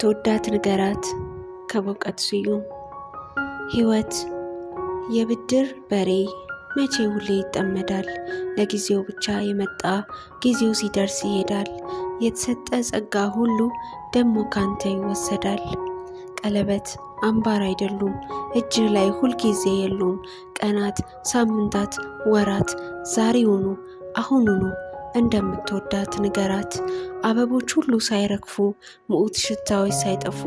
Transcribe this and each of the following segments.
እንደምትወዳት ንገራት። ከበቀት ስዩም። ሕይወት የብድር በሬ መቼ ሁሌ ይጠመዳል። ለጊዜው ብቻ የመጣ ጊዜው ሲደርስ ይሄዳል። የተሰጠ ጸጋ ሁሉ ደሞ ካንተ ይወሰዳል። ቀለበት አምባር አይደሉም እጅ ላይ ሁል ጊዜ የሉም። ቀናት፣ ሳምንታት፣ ወራት ዛሬውኑ አሁኑኑ እንደምትወዳት ንገራት። አበቦች ሁሉ ሳይረግፉ ምዑት ሽታዎች ሳይጠፉ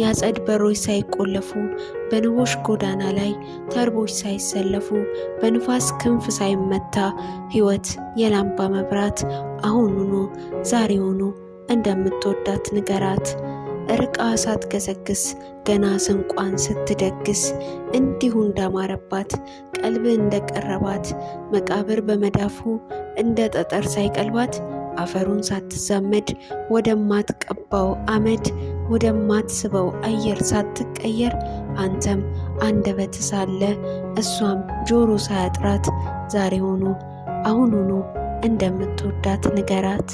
ያጸድ በሮች ሳይቆለፉ በንቦች ጎዳና ላይ ተርቦች ሳይሰለፉ በንፋስ ክንፍ ሳይመታ ሕይወት የላምባ መብራት አሁኑኑ ዛሬውኑ እንደምትወዳት ንገራት። ርቃ ሳትገሰግስ ገና ስንቋን ስትደግስ እንዲሁ እንዳማረባት ቀልብ እንደቀረባት መቃብር በመዳፉ እንደ ጠጠር ሳይቀልባት አፈሩን ሳትዛመድ ወደማትቀባው አመድ ወደማትስበው አየር ሳትቀየር አንተም አንደበት ሳለ እሷም ጆሮ ሳያጥራት ዛሬውኑ አሁኑኑ እንደምትወዳት ንገራት።